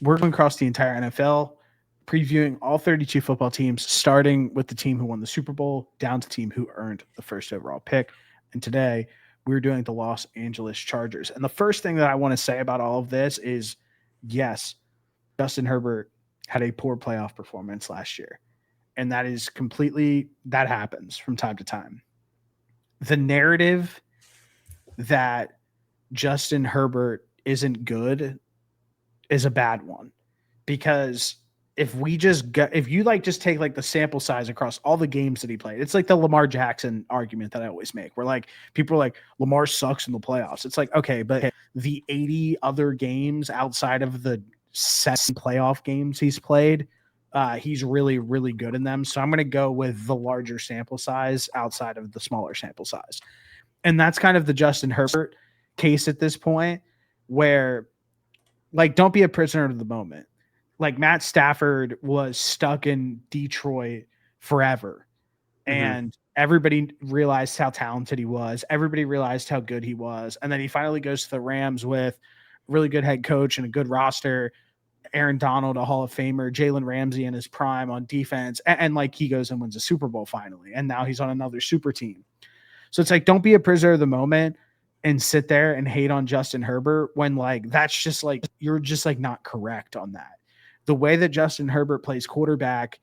we're going across the entire NFL, previewing all 32 football teams, starting with the team who won the Super Bowl down to the team who earned the first overall pick. And today we're doing the Los Angeles Chargers. And the first thing that I want to say about all of this is, yes, Justin Herbert had a poor playoff performance last year. And that is completely, that happens from time to time. The narrative that Justin Herbert isn't good is a bad one, because if you just take like the sample size across all the games that he played, it's like the Lamar Jackson argument that I always make, where like people are like, Lamar sucks in the playoffs. It's like, okay, but the 80 other games outside of the 7 playoff games he's played, he's really, really good in them. So I'm going to go with the larger sample size outside of the smaller sample size. And that's kind of the Justin Herbert case at this point, where like, don't be a prisoner of the moment. Like, Matt Stafford was stuck in Detroit forever. And everybody realized how talented he was. Everybody realized how good he was. And then he finally goes to the Rams with a really good head coach and a good roster. Aaron Donald, a Hall of Famer, Jalen Ramsey in his prime on defense. And like, he goes and wins a Super Bowl finally. And now he's on another super team. So it's like, don't be a prisoner of the moment and sit there and hate on Justin Herbert when like, that's just like, you're just like not correct on that. The way that Justin Herbert plays quarterback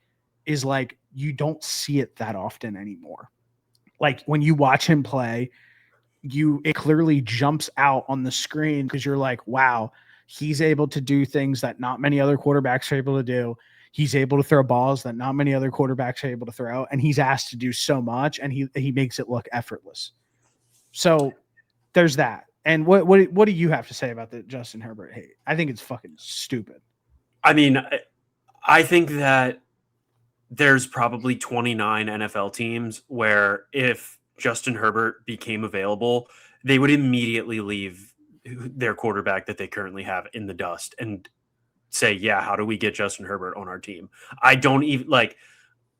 is like, you don't see it that often anymore. Like, when you watch him play, it clearly jumps out on the screen because you're like, wow, he's able to do things that not many other quarterbacks are able to do. He's able to throw balls that not many other quarterbacks are able to throw, and he's asked to do so much, and he makes it look effortless. So there's that. And what do you have to say about the Justin Herbert hate? I think it's fucking stupid. I mean, I think that there's probably 29 NFL teams where if Justin Herbert became available, they would immediately leave their quarterback that they currently have in the dust and say, yeah, how do we get Justin Herbert on our team? I don't even like,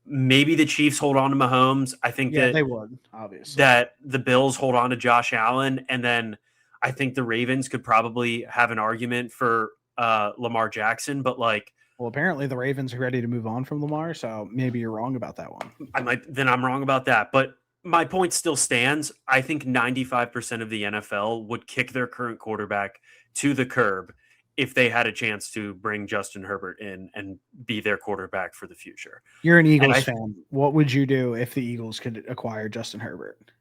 maybe the Chiefs hold on to Mahomes. I think that they would, obviously, that the Bills hold on to Josh Allen. And then I think the Ravens could probably have an argument for Lamar Jackson, but like, well, apparently the Ravens are ready to move on from Lamar, so maybe you're wrong about that one. I'm wrong about that, but my point still stands. I think 95% of the NFL would kick their current quarterback to the curb if they had a chance to bring Justin Herbert in and be their quarterback for the future. You're an Eagles fan. What would you do if the Eagles could acquire Justin Herbert?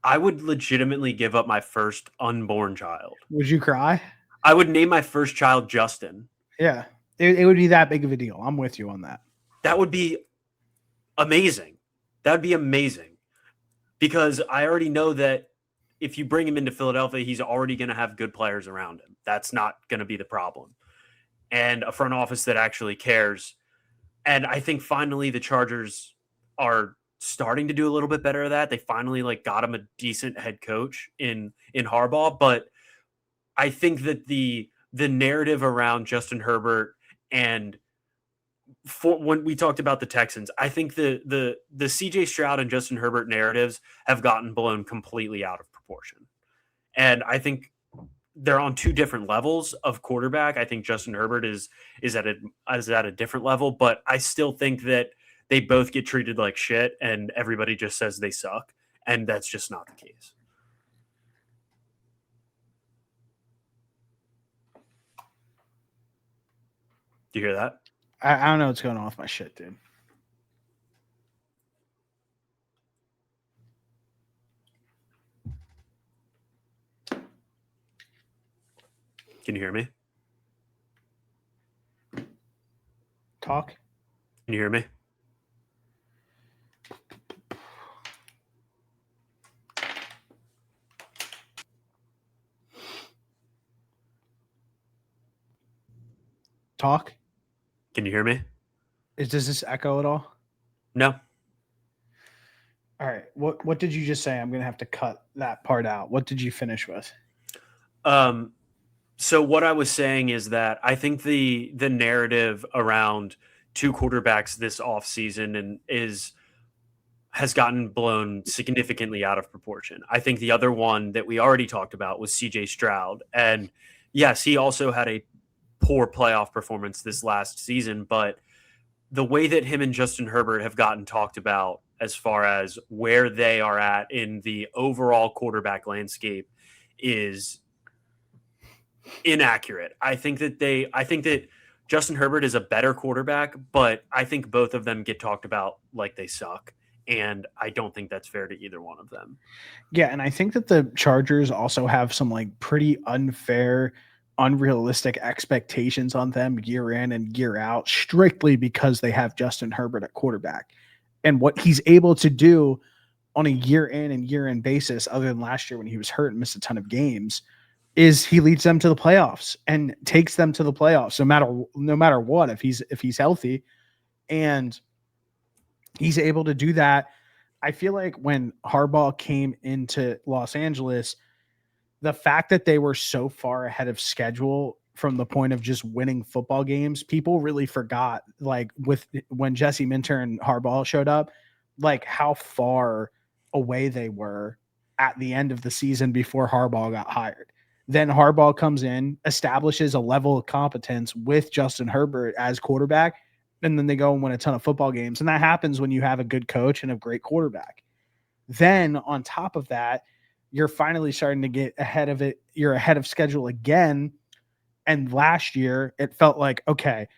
I would legitimately give up my first unborn child. Would you cry? I would name my first child Justin. Yeah. It would be that big of a deal. I'm with you on that. That would be amazing. That would be amazing. Because I already know that if you bring him into Philadelphia, he's already going to have good players around him. That's not going to be the problem. And a front office that actually cares. And I think finally the Chargers are starting to do a little bit better at that. They finally like got him a decent head coach in Harbaugh. But I think that the narrative around Justin Herbert and when we talked about the Texans, I think the CJ Stroud and Justin Herbert narratives have gotten blown completely out of proportion. And I think they're on two different levels of quarterback. I think Justin Herbert is at a different level, but I still think that they both get treated like shit and everybody just says they suck. And that's just not the case. Do you hear that? I don't know what's going on with my shit, dude. Can you hear me? Talk. Can you hear me? Talk. Can you hear me? Does this echo at all? No. All right. What did you just say? I'm going to have to cut that part out. What did you finish with? So what I was saying is that I think the narrative around two quarterbacks this offseason has gotten blown significantly out of proportion. I think the other one that we already talked about was CJ Stroud. And yes, he also had a poor playoff performance this last season, but the way that him and Justin Herbert have gotten talked about as far as where they are at in the overall quarterback landscape is inaccurate. I think that Justin Herbert is a better quarterback, but I think both of them get talked about like they suck. And I don't think that's fair to either one of them. Yeah, and I think that the Chargers also have some like pretty unfair, unrealistic expectations on them year in and year out, strictly because they have Justin Herbert at quarterback. And what he's able to do on a year in and year in basis, other than last year when he was hurt and missed a ton of games, is he leads them to the playoffs and takes them to the playoffs no matter what, if he's healthy. And he's able to do that. I feel like when Harbaugh came into Los Angeles, the fact that they were so far ahead of schedule from the point of just winning football games, people really forgot, like when Jesse Minter and Harbaugh showed up, like how far away they were at the end of the season before Harbaugh got hired. Then Harbaugh comes in, establishes a level of competence with Justin Herbert as quarterback, and then they go and win a ton of football games. And that happens when you have a good coach and a great quarterback. Then on top of that, you're finally starting to get ahead of it. You're ahead of schedule again. And last year, it felt like, okay,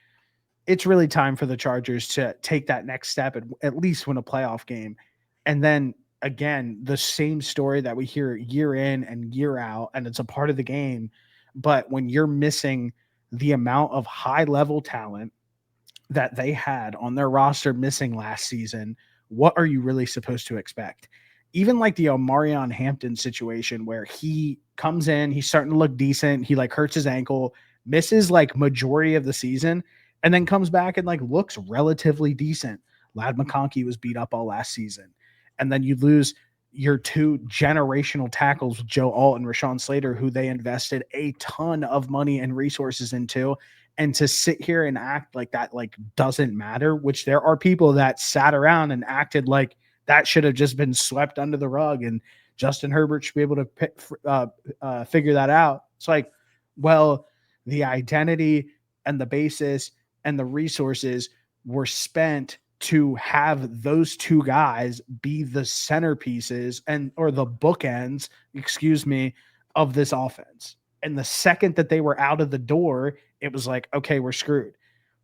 it's really time for the Chargers to take that next step and at least win a playoff game. And then again, the same story that we hear year in and year out, and it's a part of the game. But when you're missing the amount of high-level talent that they had on their roster missing last season, what are you really supposed to expect? Even like the Omarion Hampton situation where he comes in, he's starting to look decent. He like hurts his ankle, misses like majority of the season, and then comes back and like looks relatively decent. Ladd McConkey was beat up all last season. And then you lose your two generational tackles, Joe Alt and Rashawn Slater, who they invested a ton of money and resources into. And to sit here and act like that like doesn't matter, which there are people that sat around and acted like that should have just been swept under the rug and Justin Herbert should be able to figure that out. It's like, well, the identity and the basis and the resources were spent to have those two guys be the centerpieces or the bookends, of this offense. And the second that they were out of the door, it was like, okay, we're screwed.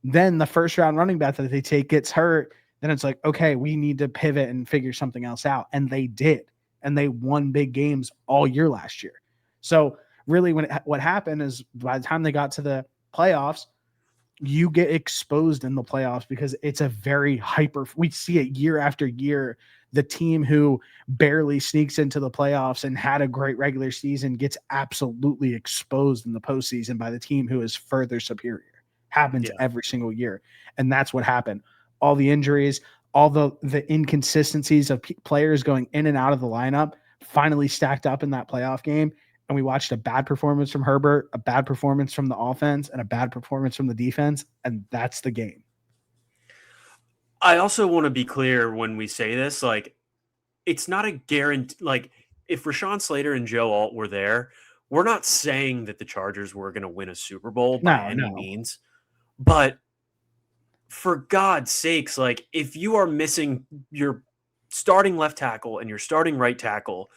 Then the first round running back that they take gets hurt. Then it's like, okay, we need to pivot and figure something else out. And they did. And they won big games all year last year. So really what happened is by the time they got to the playoffs, you get exposed in the playoffs because it's a very we see it year after year. The team who barely sneaks into the playoffs and had a great regular season gets absolutely exposed in the postseason by the team who is further superior. Happens every single year. And that's what happened. All the injuries, all the inconsistencies of players going in and out of the lineup finally stacked up in that playoff game. And we watched a bad performance from Herbert, a bad performance from the offense, and a bad performance from the defense. And that's the game. I also want to be clear when we say this, like, it's not a guarantee. Like, if Rashawn Slater and Joe Alt were there, we're not saying that the Chargers were going to win a Super Bowl by any means. But for God's sakes, like, if you are missing your starting left tackle and your starting right tackle,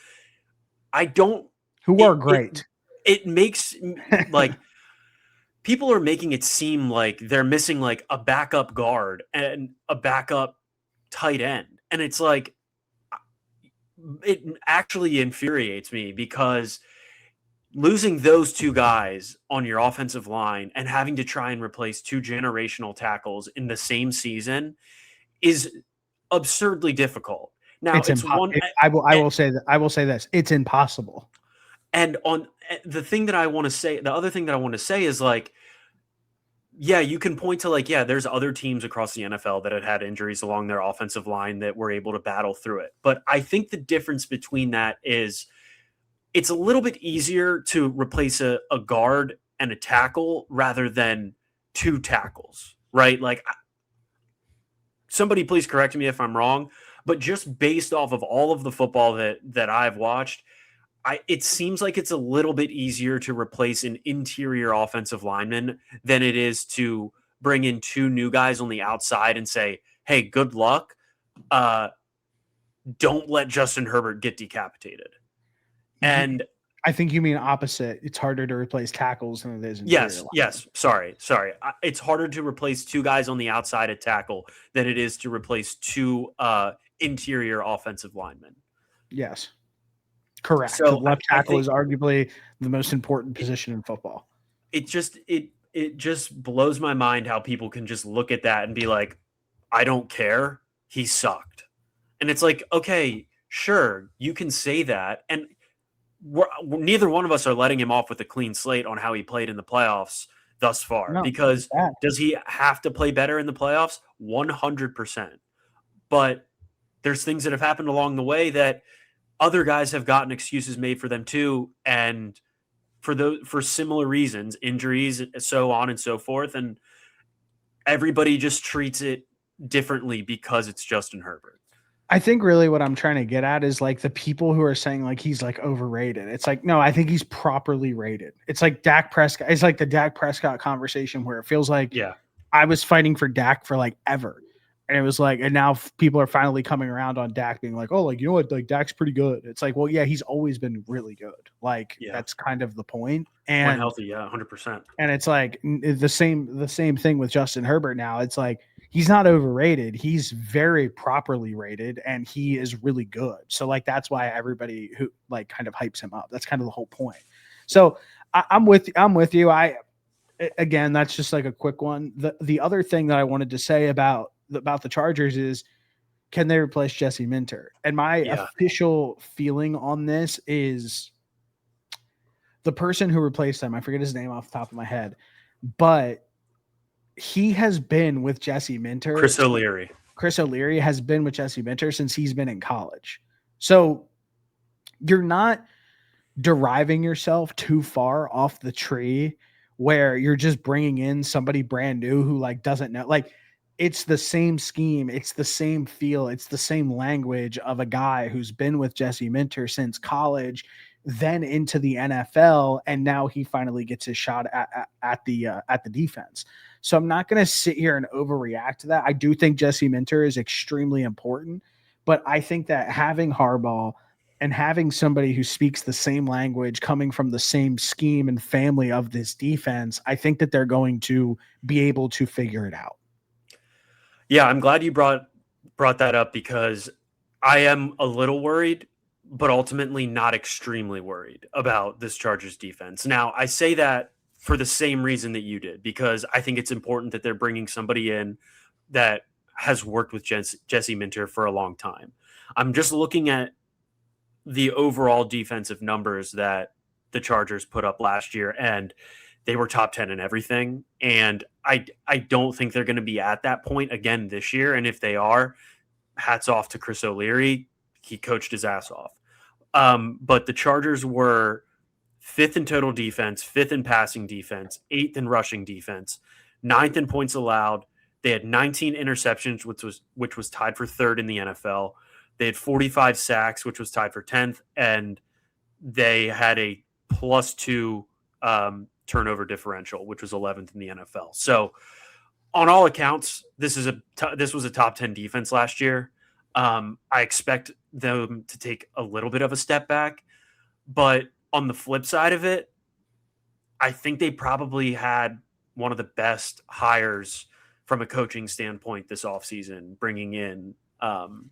who are great. It makes like people are making it seem like they're missing like a backup guard and a backup tight end. And it's like, it actually infuriates me because losing those two guys on your offensive line and having to try and replace two generational tackles in the same season is absurdly difficult. Now I will say this. It's impossible. And on the thing that I want to say, the other thing that I want to say is like, yeah, you can point to like, yeah, there's other teams across the NFL that had injuries along their offensive line that were able to battle through it. But I think the difference between that is it's a little bit easier to replace a guard and a tackle rather than two tackles, right? Like, somebody please correct me if I'm wrong, but just based off of all of the football that I've watched, it seems like it's a little bit easier to replace an interior offensive lineman than it is to bring in two new guys on the outside and say, hey, good luck. Don't let Justin Herbert get decapitated. And I think you mean opposite. It's harder to replace tackles than it is interior. Yes. Sorry. It's harder to replace two guys on the outside at tackle than it is to replace two interior offensive linemen. Yes. Correct. So the left tackle is arguably the most important position in football. It just blows my mind how people can just look at that and be like, I don't care. He sucked. And it's like, okay, sure, you can say that. And neither one of us are letting him off with a clean slate on how he played in the playoffs thus far. Because does he have to play better in the playoffs? 100%. But there's things that have happened along the way that other guys have gotten excuses made for them too, and for similar reasons, injuries, so on and so forth, and everybody just treats it differently because it's Justin Herbert. I think really what I'm trying to get at is like the people who are saying like he's like overrated. It's like, no, I think he's properly rated. It's like Dak Prescott. It's like the Dak Prescott conversation where it feels like I was fighting for Dak for like ever. And it was like, and now people are finally coming around on Dak being like, oh, like, you know what? Like Dak's pretty good. It's like, well, yeah, he's always been really good. Like that's kind of the point. And when healthy, 100%. And it's like the same thing with Justin Herbert now. It's like, he's not overrated. He's very properly rated and he is really good. So like, that's why everybody who like kind of hypes him up. That's kind of the whole point. So I'm with you. Again, that's just like a quick one. The other thing that I wanted to say about the Chargers is, can they replace Jesse Minter? And my official feeling on this is the person who replaced him, I forget his name off the top of my head, but he has been with Jesse Minter. Chris O'Leary has been with Jesse Minter since he's been in college. So you're not deriving yourself too far off the tree where you're just bringing in somebody brand new who like doesn't know. Like, it's the same scheme. It's the same feel. It's the same language of a guy who's been with Jesse Minter since college, then into the NFL. And now he finally gets his shot at the defense. So I'm not going to sit here and overreact to that. I do think Jesse Minter is extremely important, but I think that having Harbaugh and having somebody who speaks the same language coming from the same scheme and family of this defense, I think that they're going to be able to figure it out. Yeah, I'm glad you brought that up because I am a little worried, but ultimately not extremely worried about this Chargers defense. Now, I say that for the same reason that you did, because I think it's important that they're bringing somebody in that has worked with Jesse Minter for a long time. I'm just looking at the overall defensive numbers that the Chargers put up last year, and they were top 10 in everything. And I don't think they're going to be at that point again this year. And if they are, hats off to Chris O'Leary. He coached his ass off. But the Chargers were 5th in total defense, 5th in passing defense, 8th in rushing defense, 9th in points allowed. They had 19 interceptions, which was tied for 3rd in the NFL. They had 45 sacks, which was tied for 10th. And they had a +2 turnover differential, which was 11th in the NFL. So on all accounts, this was a top 10 defense last year. I expect them to take a little bit of a step back, but on the flip side of it, I think they probably had one of the best hires from a coaching standpoint this offseason, bringing in I'm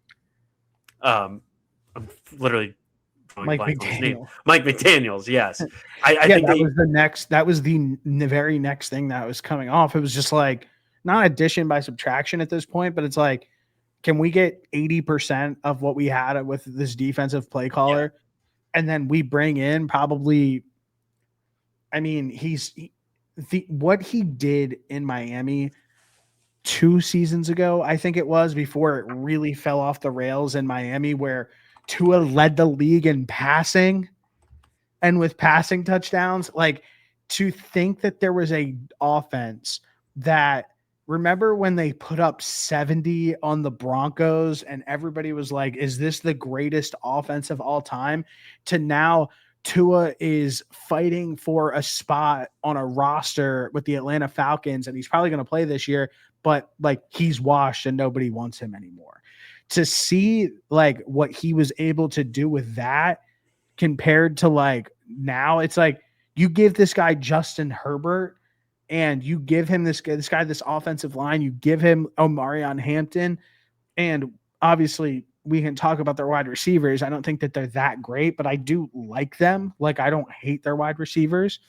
literally Mike McDaniel. Mike McDaniels, yes. I think that was the very next thing that was coming off. It was just like not addition by subtraction at this point, but it's like, can we get 80% of what we had with this defensive play caller? Yeah. And then we bring in probably, I mean, what he did in Miami 2 seasons ago, I think it was, before it really fell off the rails in Miami, where Tua led the league in passing and with passing touchdowns. Like, to think that there was a offense that, remember when they put up 70 on the Broncos and everybody was like, is this the greatest offense of all time? To now Tua is fighting for a spot on a roster with the Atlanta Falcons, and he's probably going to play this year, but like he's washed and nobody wants him anymore. To see like what he was able to do with that compared to like now, it's like you give this guy Justin Herbert and you give him this offensive line, you give him Omarion Hampton, and obviously we can talk about their wide receivers. I don't think that they're that great, but I do like them. Like I don't hate their wide receivers.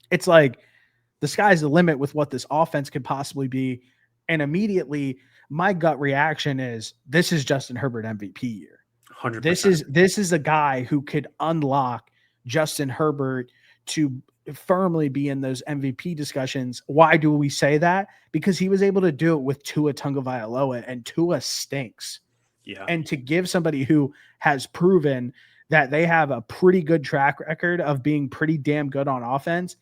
It's like the sky's the limit with what this offense could possibly be. And immediately my gut reaction is this is Justin Herbert MVP year. 100%. This is a guy who could unlock Justin Herbert to firmly be in those MVP discussions. Why do we say that? Because he was able to do it with Tua Tagovailoa, and Tua stinks. Yeah. And to give somebody who has proven that they have a pretty good track record of being pretty damn good on offense,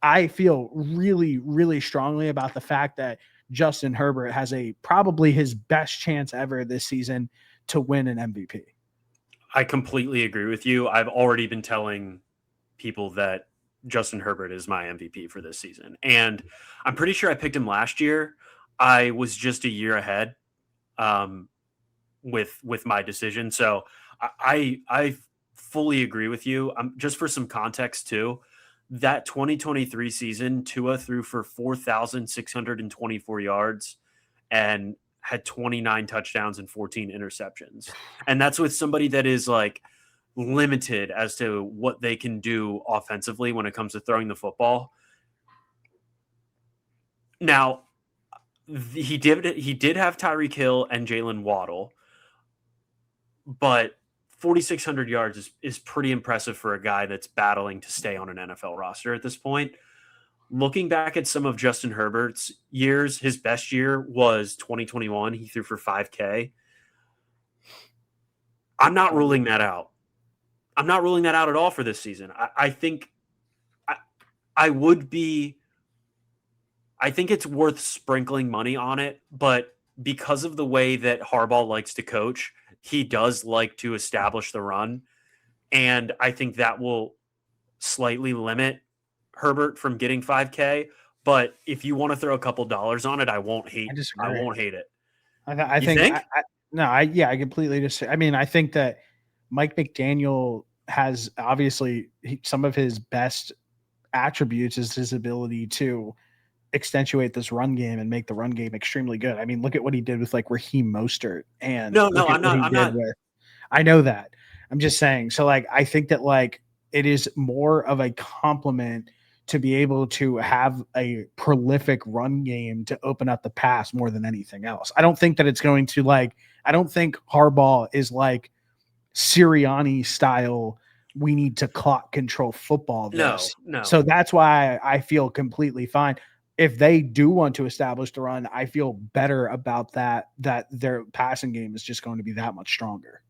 I feel really, really strongly about the fact that Justin Herbert has probably his best chance ever this season to win an MVP. I completely agree with you. I've already been telling people that Justin Herbert is my MVP for this season. And I'm pretty sure I picked him last year. I was just a year ahead with my decision. So I fully agree with you. Just for some context too, that 2023 season, Tua threw for 4,624 yards and had 29 touchdowns and 14 interceptions. And that's with somebody that is like limited as to what they can do offensively when it comes to throwing the football. Now, he did have Tyreek Hill and Jalen Waddle, but 4,600 yards is pretty impressive for a guy that's battling to stay on an NFL roster at this point. Looking back at some of Justin Herbert's years, his best year was 2021. He threw for 5K. I'm not ruling that out. I'm not ruling that out at all for this season. I think I would be. I think it's worth sprinkling money on it, but because of the way that Harbaugh likes to coach, he does like to establish the run. And I think that will slightly limit Herbert from getting 5K. But if you want to throw a couple dollars on it, I won't hate it. I completely disagree. I mean, I think that Mike McDaniel has obviously some of his best attributes is his ability to accentuate this run game and make the run game extremely good. I mean, look at what he did with like Raheem Mostert, and I'm not. I know that. I'm just saying. So like, I think that like it is more of a compliment to be able to have a prolific run game to open up the pass more than anything else. I don't think that it's going to like. I don't think Harbaugh is like Sirianni style. We need to clock control football. No. So that's why I feel completely fine. If they do want to establish the run, I feel better about that their passing game is just going to be that much stronger.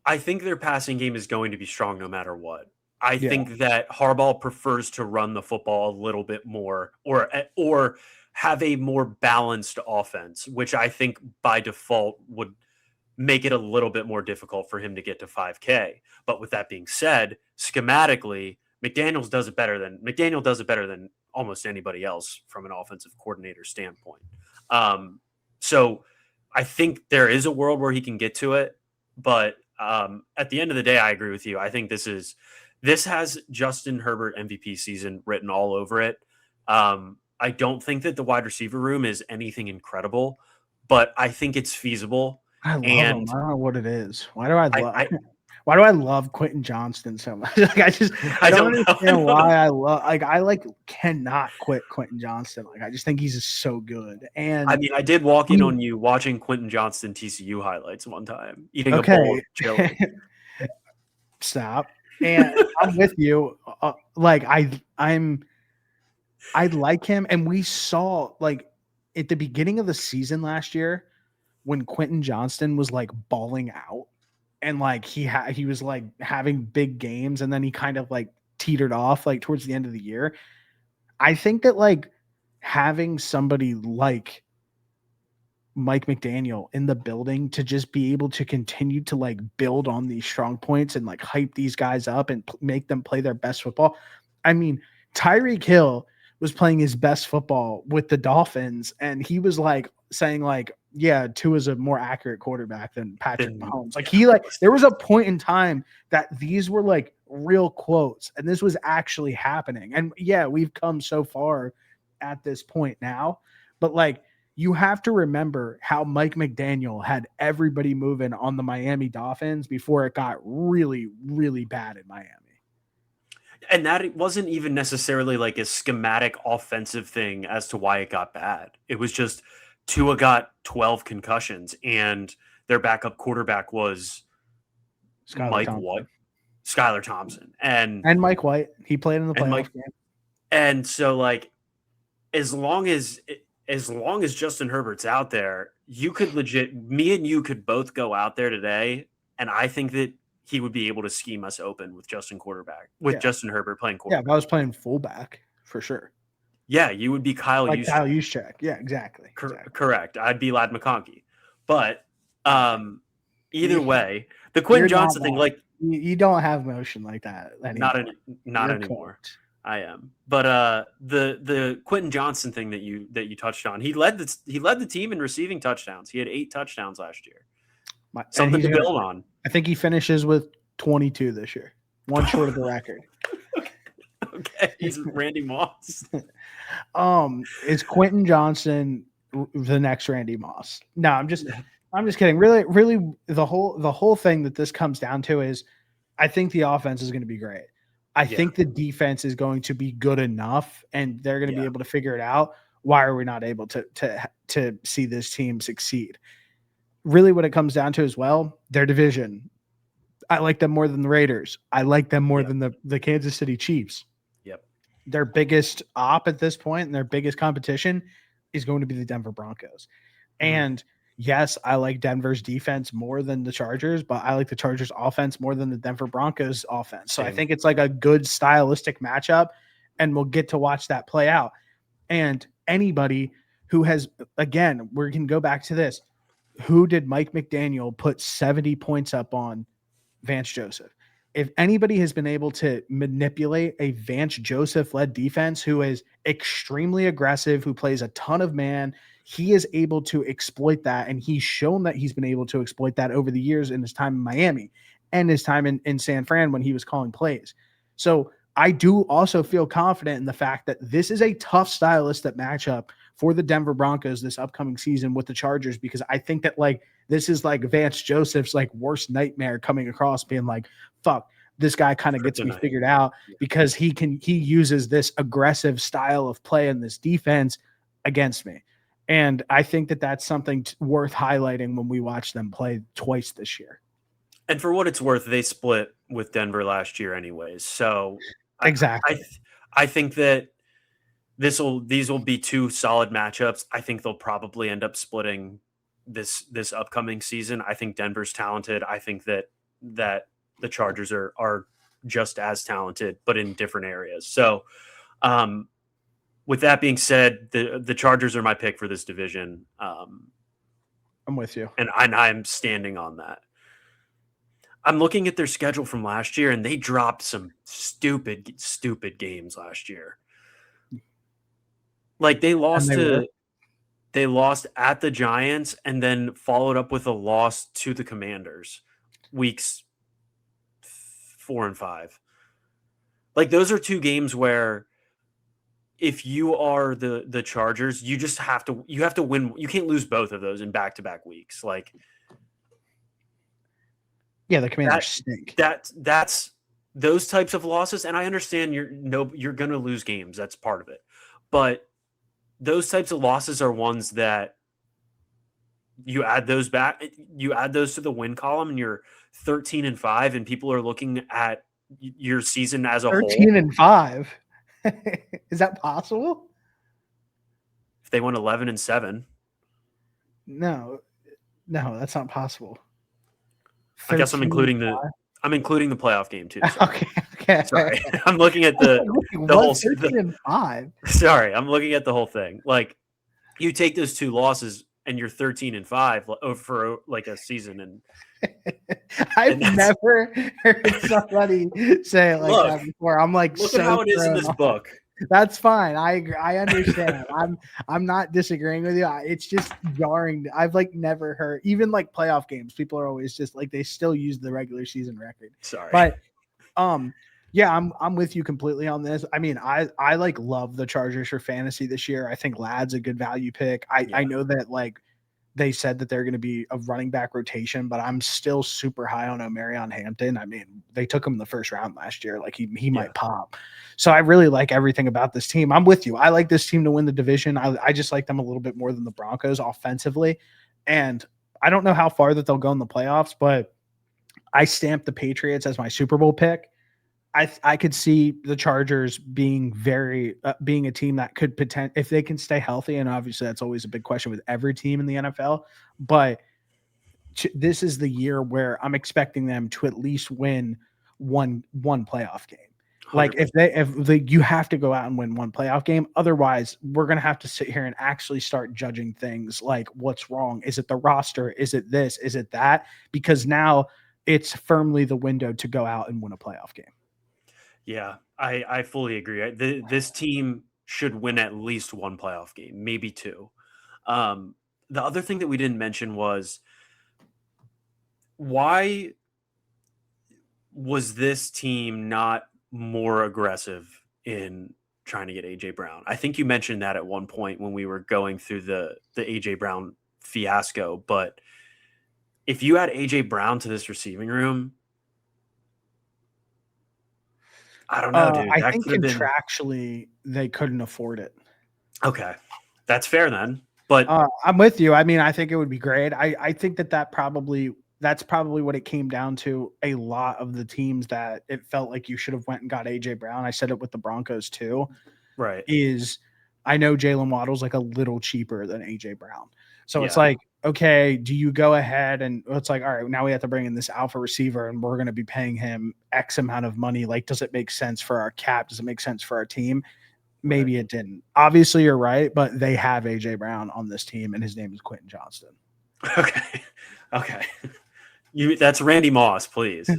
I think their passing game is going to be strong no matter what. I think that Harbaugh prefers to run the football a little bit more or have a more balanced offense, which I think by default would make it a little bit more difficult for him to get to 5K. But with that being said, schematically, McDaniel does it better than almost anybody else from an offensive coordinator standpoint. So I think there is a world where he can get to it, but at the end of the day, I agree with you. I think this has Justin Herbert MVP season written all over it. I don't think that the wide receiver room is anything incredible, but I think it's feasible. I love him. I don't know what it is. Why do I love Quentin Johnston so much? Like I don't understand why I cannot quit Quentin Johnston. Like I just think he's just so good. And I mean, I did walk in on you watching Quentin Johnston TCU highlights one time, eating a bowl of chili. Stop. And I'm with you. I like him, and we saw like at the beginning of the season last year when Quentin Johnston was like balling out. And like he was like having big games, and then he kind of like teetered off like towards the end of the year. I think that like having somebody like Mike McDaniel in the building to just be able to continue to like build on these strong points and like hype these guys up and make them play their best football. I mean, Tyreek Hill was playing his best football with the Dolphins, and he was like saying like, yeah, Tua's a more accurate quarterback than Patrick Mahomes. Like there was a point in time that these were like real quotes, and this was actually happening. And yeah, we've come so far at this point now, but like you have to remember how Mike McDaniel had everybody moving on the Miami Dolphins before it got really, really bad in Miami. And that it wasn't even necessarily like a schematic offensive thing as to why it got bad. It was just Tua got 12 concussions and their backup quarterback was Skylar Thompson. And Mike White. He played in the playoff game. And so like as long as Justin Herbert's out there, me and you could both go out there today, and I think that he would be able to scheme us open with Justin Herbert playing quarterback. Yeah, if I was playing fullback, for sure. Yeah, you would be Kyle Juszczyk. Yeah, exactly. Correct. I'd be Ladd McConkey. But either way, the Quentin Johnson thing, like you don't have motion like that anymore. Not anymore. I am. But the Quentin Johnson thing that you touched on, he led the team in receiving touchdowns. He had 8 touchdowns last year. Something to build on. I think he finishes with 22 this year. One short of the record. Okay. He's Randy Moss. Is Quentin Johnson the next Randy Moss? No, I'm just kidding. Really the whole thing that this comes down to is I think the offense is going to be great. I think the defense is going to be good enough and they're going to be able to figure it out. Why are we not able to see this team succeed? Really what it comes down to as well, their division. I like them more than the Raiders. I like them more than the Kansas City Chiefs. Yep. Their biggest op at this point and their biggest competition is going to be the Denver Broncos. Mm-hmm. And yes, I like Denver's defense more than the Chargers, but I like the Chargers offense more than the Denver Broncos offense. So I think it's like a good stylistic matchup, and we'll get to watch that play out. And anybody who has, again, we can go back to this. Who did Mike McDaniel put 70 points up on? Vance Joseph. If anybody has been able to manipulate a Vance Joseph-led defense who is extremely aggressive, who plays a ton of man, he is able to exploit that, and he's shown that he's been able to exploit that over the years in his time in Miami and his time in San Fran when he was calling plays. So I do also feel confident in the fact that this is a tough stylistic matchup for the Denver Broncos this upcoming season with the Chargers, because I think that like this is like Vance Joseph's like worst nightmare coming across, being like, fuck, this guy kind of gets me figured out because he uses this aggressive style of play in this defense against me. And I think that that's something worth highlighting when we watch them play twice this year. And for what it's worth, they split with Denver last year anyways. So exactly. I think that these will be 2 solid matchups. I think they'll probably end up splitting this upcoming season. I think Denver's talented. I think that the Chargers are just as talented, but in different areas. So with that being said, the Chargers are my pick for this division. I'm with you. And I'm standing on that. I'm looking at their schedule from last year, and they dropped some stupid games last year. Like they lost at the Giants and then followed up with a loss to the Commanders weeks 4 and 5. Like those are 2 games where if you are the Chargers, you just have to win. You can't lose both of those in back-to-back weeks. Like yeah, the Commanders stink. That's those types of losses, and I understand you're going to lose games. That's part of it. But those types of losses are ones that you add those to the win column, and you're 13 and 5, and people are looking at your season as a 13 and 5. Is that possible? If they went 11 and 7. No, that's not possible. I guess I'm including the playoff game too. Sorry. Okay. Sorry. I'm looking at the whole 13 and 5. Sorry, I'm looking at the whole thing. Like you take those 2 losses, and you're 13-5 for like a season. And I've never heard somebody say it like that before. I'm like, look at how it is in this book. That's fine. I agree. I understand. I'm not disagreeing with you. It's just jarring. I've like never heard, even like playoff games, people are always just like, they still use the regular season record. Sorry. But yeah, I'm with you completely on this. I mean, I like love the Chargers for fantasy this year. I think Ladd's a good value pick. I know that like they said that they're going to be a running back rotation, but I'm still super high on Omarion Hampton. I mean, they took him in the first round last year. Like he might pop. So I really like everything about this team. I'm with you. I like this team to win the division. I just like them a little bit more than the Broncos offensively. And I don't know how far that they'll go in the playoffs, but I stamped the Patriots as my Super Bowl pick. I could see the Chargers being being a team that could if they can stay healthy. And obviously that's always a big question with every team in the NFL, but this is the year where I'm expecting them to at least win one playoff game. 100%. Like if you have to go out and win one playoff game. Otherwise we're going to have to sit here and actually start judging things like what's wrong. Is it the roster? Is it this? Is it that? Because now it's firmly the window to go out and win a playoff game. Yeah, I fully agree. This team should win at least one playoff game, maybe two. The other thing that we didn't mention was, why was this team not more aggressive in trying to get AJ Brown? I think you mentioned that at one point when we were going through the AJ Brown fiasco. But if you add AJ Brown to this receiving room, I don't know, dude. I think contractually they couldn't afford it. Okay, that's fair then. But I'm with you. I mean, I think it would be great. I think that's probably what it came down to. A lot of the teams that it felt like you should have went and got AJ Brown. I said it with the Broncos too. Right. I know Jalen Waddle's like a little cheaper than AJ Brown. So it's like, okay, do you go ahead and it's like, all right, now we have to bring in this alpha receiver and we're going to be paying him X amount of money. Like, does it make sense for our cap? Does it make sense for our team? Maybe it didn't. Obviously you're right, but they have AJ Brown on this team and his name is Quentin Johnston. Okay. That's Randy Moss, please.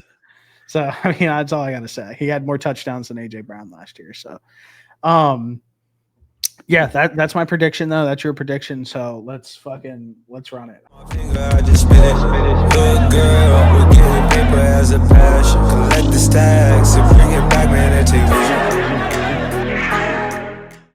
So, I mean, that's all I got to say. He had more touchdowns than AJ Brown last year. So, yeah, that's my prediction though. That's your prediction. So let's run it. I just spit it. Good girl, we're getting paper as a passion. Collect the stacks and bring it back, man, and take vision.